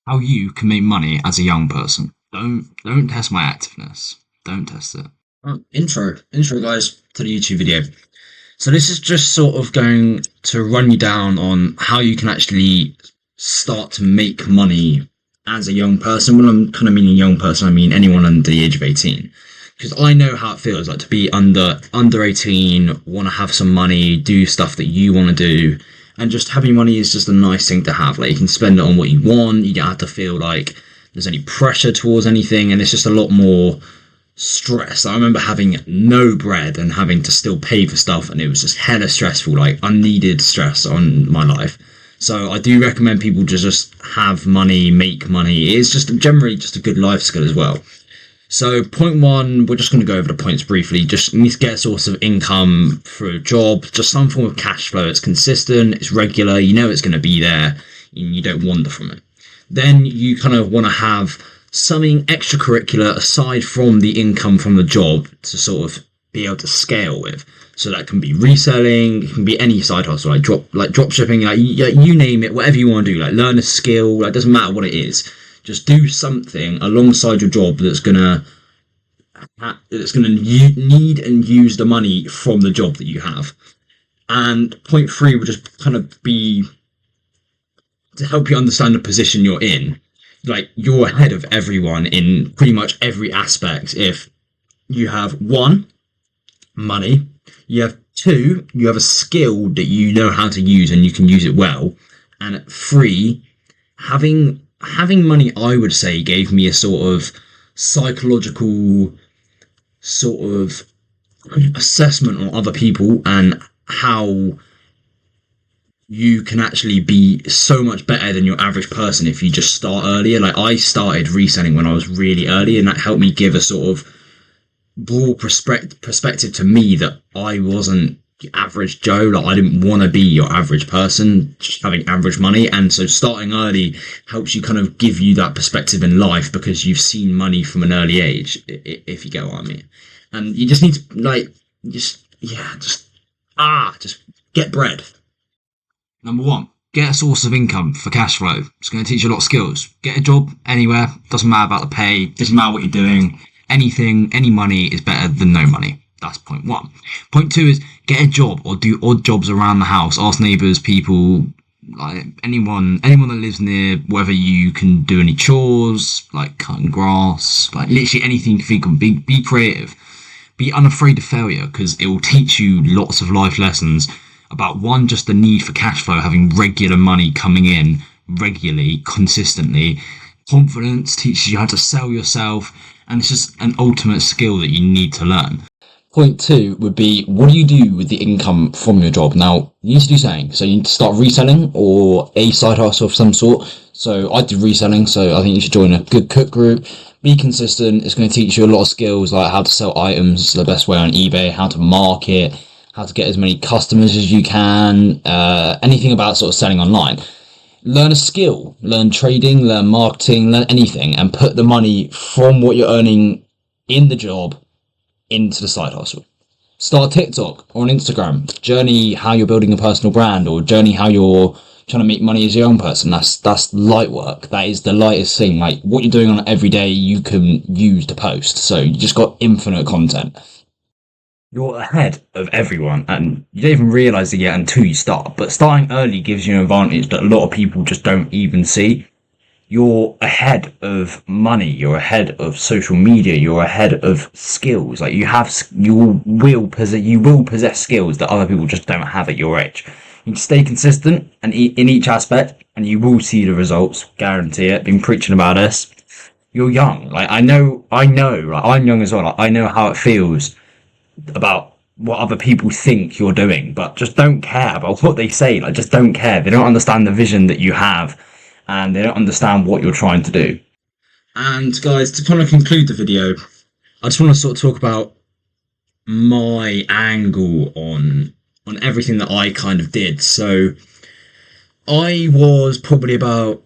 how you can make money as a young person. Don't test my activeness. Don't test it. Intro, guys, to the YouTube video. So this is just sort of going to run you down on how you can actually start to make money as a young person. When I'm kind of meaning young person, I mean anyone under the age of 18. Because I know how it feels like to be under 18, want to have some money, do stuff that you want to do, and just having money is just a nice thing to have. Like, you can spend it on what you want. You don't have to feel like there's any pressure towards anything, and it's just a lot more stress. I remember having no bread and having to still pay for stuff, and it was just hella stressful, like unneeded stress on my life. So I do recommend people to just have money, make money. It's just generally just a good life skill as well. So point one, we're just going to go over the points briefly. Just need to get a source of income through a job, just some form of cash flow. It's consistent, it's regular, you know it's going to be there, and you don't wander from it. Then you kind of want to have something extracurricular aside from the income from the job to sort of be able to scale with. So that can be reselling, it can be any side hustle, like drop shipping, like you name it, whatever you want to do. Like, learn a skill, like, doesn't matter what it is. Just do something alongside your job that's gonna need and use the money from the job that you have. And point three would just kind of be to help you understand the position you're in. Like, you're ahead of everyone in pretty much every aspect. If you have one, money, you have two, you have a skill that you know how to use and you can use it well, and three, having money, I would say, gave me a sort of psychological sort of assessment on other people and how you can actually be so much better than your average person if you just start earlier. Like, I started reselling when I was really early, and that helped me give a sort of broad perspective to me that I wasn't the average Joe. Like, I didn't want to be your average person just having average money. And so starting early helps you kind of give you that perspective in life, because you've seen money from an early age, if you get what I mean. And you just need to, like, just get bread. Number one, get a source of income for cash flow. It's going to teach you a lot of skills. Get a job anywhere. Doesn't matter about the pay. Doesn't matter what you're doing. Any money is better than no money. That's point one. Point two is get a job or do odd jobs around the house. Ask neighbours, people, like anyone that lives near, whether you can do any chores, like cutting grass, like literally anything you think of. Be creative. Be unafraid of failure, because it will teach you lots of life lessons about, one, just the need for cash flow, having regular money coming in regularly, consistently. Confidence teaches you how to sell yourself, and it's just an ultimate skill that you need to learn. Point two would be, what do you do with the income from your job? Now, you need to do something. So you need to start reselling or a side hustle of some sort. So I did reselling, so I think you should join a good cook group. Be consistent. It's going to teach you a lot of skills, like how to sell items the best way on eBay, how to market, how to get as many customers as you can, anything about sort of selling online. Learn a skill, learn trading, learn marketing, learn anything, and put the money from what you're earning in the job into the side hustle. Start TikTok or on Instagram. Journey how you're building a personal brand, or journey how you're trying to make money as a young person. That's light work. That is the lightest thing. Like, what you're doing on every day, you can use to post. So you just got infinite content. You're ahead of everyone, and you don't even realise it yet until you start. But starting early gives you an advantage that a lot of people just don't even see. You're ahead of money, you're ahead of social media, you're ahead of skills. Like, you will possess skills that other people just don't have at your age. You can stay consistent and in each aspect, and you will see the results, guarantee it. Been preaching about this. You're young. Like, I know, like, I'm young as well. Like, I know how it feels about what other people think you're doing, but just don't care about what they say. Like, just don't care. They don't understand the vision that you have, and they don't understand what you're trying to do. And guys, to kind of conclude the video, I just want to sort of talk about my angle on everything that I kind of did. So I was probably about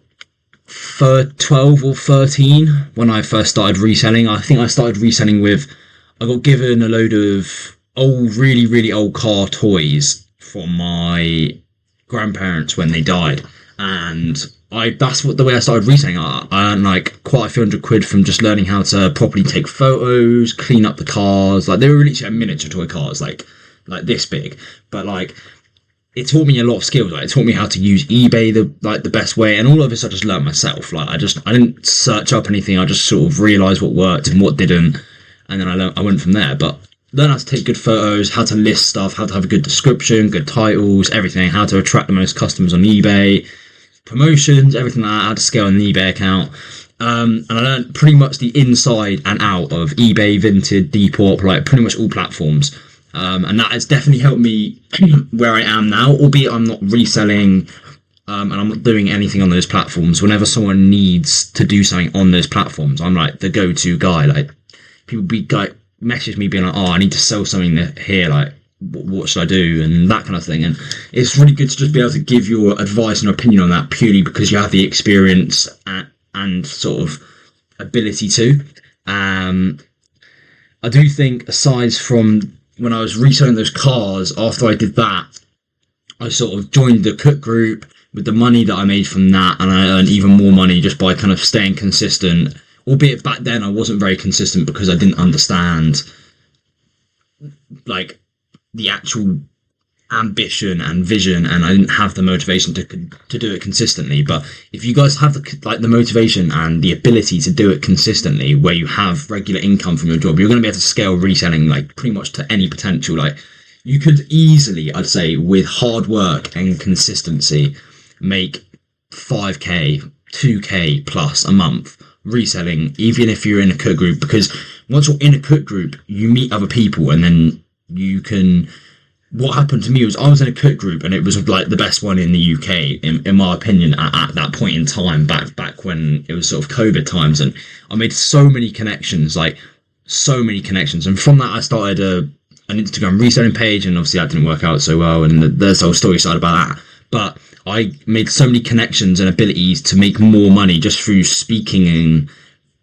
12 or 13 when I first started reselling. I think I started reselling I got given a load of old, really, really old car toys from my grandparents when they died. And that's what the way I started reselling. I earned like quite a few £100 from just learning how to properly take photos, clean up the cars. Like they were literally miniature toy cars, like this big. But like it taught me a lot of skills. Like it taught me how to use eBay the best way, and all of this I just learned myself. Like I didn't search up anything. I just sort of realised what worked and what didn't, and then I went from there. But learn how to take good photos, how to list stuff, how to have a good description, good titles, everything, how to attract the most customers on eBay, promotions, everything like that, how to scale an eBay account. And I learned pretty much the inside and out of eBay, Vinted, Depop, like pretty much all platforms. And that has definitely helped me where I am now, albeit I'm not reselling and I'm not doing anything on those platforms. Whenever someone needs to do something on those platforms, I'm like the go-to guy. Like people message me being like, oh, I need to sell something here, like what should I do, and that kind of thing. And it's really good to just be able to give your advice and opinion on that purely because you have the experience and sort of ability to. I do think aside from when I was reselling those cars, after I did that, I sort of joined the cook group with the money that I made from that, and I earned even more money just by kind of staying consistent. Albeit back then I wasn't very consistent because I didn't understand like the actual ambition and vision, and I didn't have the motivation to do it consistently. But if you guys have the motivation and the ability to do it consistently, where you have regular income from your job, you're going to be able to scale reselling like pretty much to any potential. Like you could easily, I'd say, with hard work and consistency, make 5k, 2k plus a month reselling, even if you're in a cook group, because once you're in a cook group, you meet other people, and then you can. What happened to me was I was in a cook group, and it was like the best one in the UK, in my opinion, at that point in time, back when it was sort of COVID times, and I made so many connections, and from that I started an Instagram reselling page, and obviously that didn't work out so well, and there's a whole story side about that. But I made so many connections and abilities to make more money just through speaking and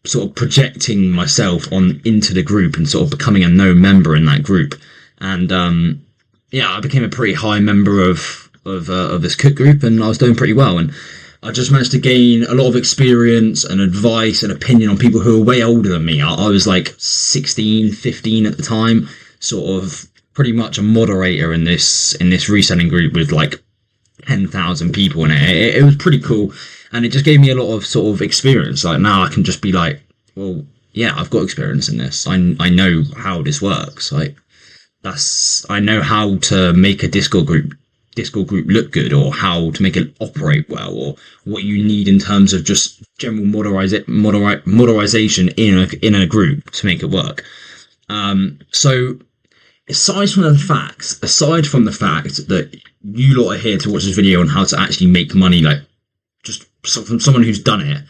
sort of projecting myself into the group and sort of becoming a known member in that group. And I became a pretty high member of this cook group, and I was doing pretty well. And I just managed to gain a lot of experience and advice and opinion on people who are way older than me. I was like 16, 15 at the time, sort of pretty much a moderator in this reselling group with like 10,000 people in it. It was pretty cool, and it just gave me a lot of sort of experience. Like now I can just be like, well, yeah, I've got experience in this. I know how this works. Like I know how to make a Discord group look good, or how to make it operate well, or what you need in terms of just general moderation in a group to make it work. So aside from the fact that you lot are here to watch this video on how to actually make money, like just from someone who's done it,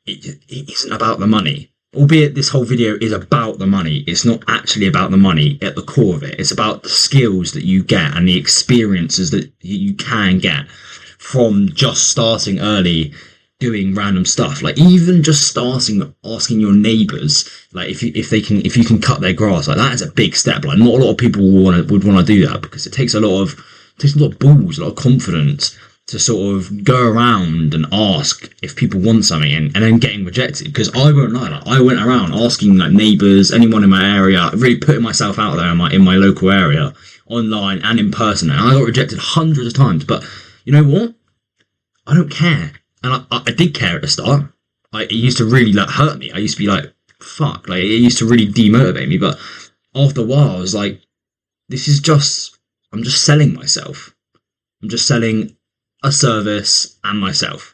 it isn't about the money. Albeit this whole video is about the money, it's not actually about the money at the core of it. It's about the skills that you get and the experiences that you can get from just starting early, doing random stuff. Like even just starting asking your neighbours, like if you can cut their grass, like that is a big step. Like not a lot of people would want to do that, because it takes a lot of balls, a lot of confidence to sort of go around and ask if people want something, and then getting rejected. Because I won't lie, like, I went around asking like neighbours, anyone in my area, really putting myself out there in my local area, online and in person, and I got rejected hundreds of times. But you know what? I don't care. And I did care at the start. It used to really like hurt me. I used to be like, fuck, like it used to really demotivate me. But after a while, I was like, I'm just selling myself. I'm just selling a service and myself.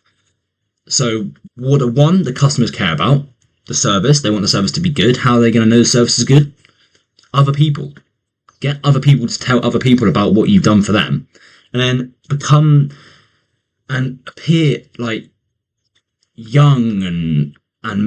So what the customers care about, the service. They want the service to be good. How are they going to know the service is good? Other people. Get other people to tell other people about what you've done for them, and then become and appear like young and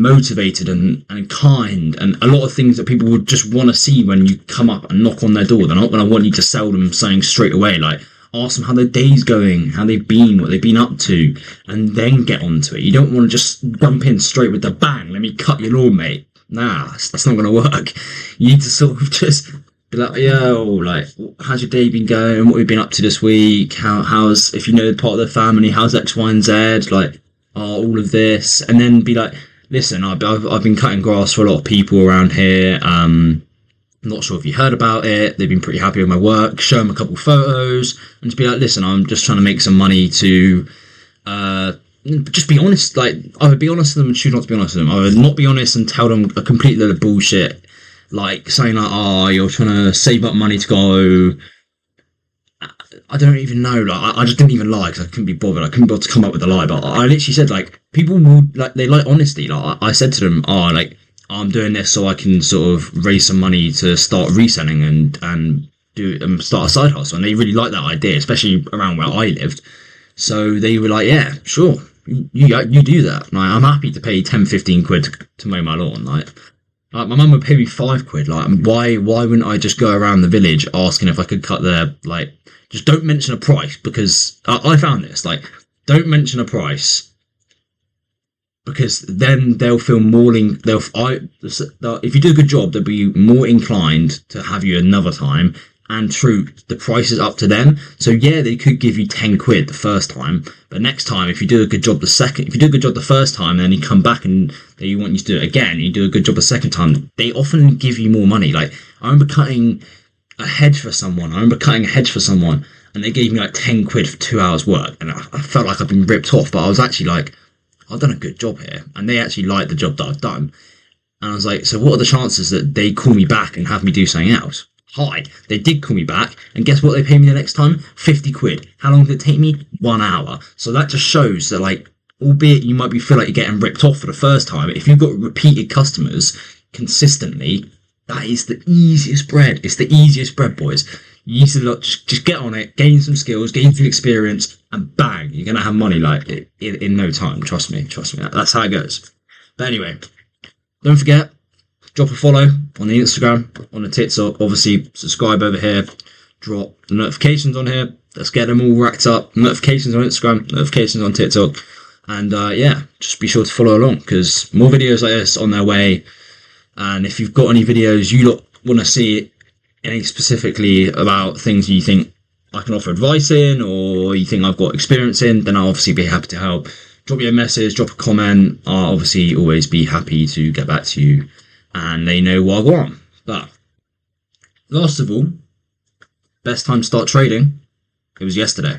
motivated and kind, and a lot of things that people would just want to see when you come up and knock on their door. They're not going to want you to sell them something straight away. Like, ask them how their day's going, how they've been, what they've been up to, and then get onto it. You don't want to just jump in straight with the bang, let me cut your lawn, mate. Nah, that's not going to work. You need to sort of just Be like, yo, like, how's your day been going? What have you been up to this week? How's, if you know part of the family, how's X, Y, and Z? Like, all of this. And then be like, listen, I've been cutting grass for a lot of people around here. I'm not sure if you heard about it. They've been pretty happy with my work. Show them a couple photos and just be like, listen, I'm just trying to make some money to, just be honest. Like, either be honest with them and choose not to be honest with them. Either not be honest and tell them a complete load of bullshit. Like, saying like, oh, you're trying to save up money to go. I don't even know. Like, I just didn't even lie because I couldn't be bothered. I couldn't be able to come up with a lie. But I literally said, like, people would, like, they like honesty. Like, I said to them, oh, like, I'm doing this so I can sort of raise some money to start reselling and do start a side hustle. And they really liked that idea, especially around where I lived. So they were like, yeah, sure, you do that. Like, I'm happy to pay 10, 15 quid to mow my lawn. Like my mum would pay me 5 quid. Like, why wouldn't I just go around the village asking if I could cut their, like, just don't mention a price, because I found this, like, don't mention a price, because then they'll feel more if you do a good job, they'll be more inclined to have you another time. And true, the price is up to them. So yeah, they could give you 10 quid the first time, but next time, if you do a good job the first time, then you come back and they want you to do it again, and you do a good job the second time, they often give you more money. Like, I remember cutting a hedge for someone, and they gave me like 10 quid for 2 hours work, and I felt like I'd been ripped off, but I was actually like, I've done a good job here, and they actually liked the job that I've done. And I was like, so what are the chances that they call me back and have me do something else? High. They did call me back, and guess what they paid me the next time? 50 quid. How long did it take me? 1 hour. So that just shows that, like, albeit you might feel like you're getting ripped off for the first time, if you've got repeated customers consistently, that is the easiest bread. It's the easiest bread, boys. You need to just get on it, gain some skills, gain some experience, and bang, you're going to have money like in no time. Trust me. That's how it goes. But anyway, don't forget, drop a follow on the Instagram, on the TikTok. Obviously, subscribe over here. Drop the notifications on here. Let's get them all racked up. Notifications on Instagram, notifications on TikTok. And yeah, just be sure to follow along, because more videos like this on their way. And if you've got any videos you lot want to see, any specifically about things you think I can offer advice in, or you think I've got experience in, then I'll obviously be happy to help. Drop me a message, drop a comment. I'll obviously always be happy to get back to you and let you know what I go on. But last of all, best time to start trading, it was yesterday.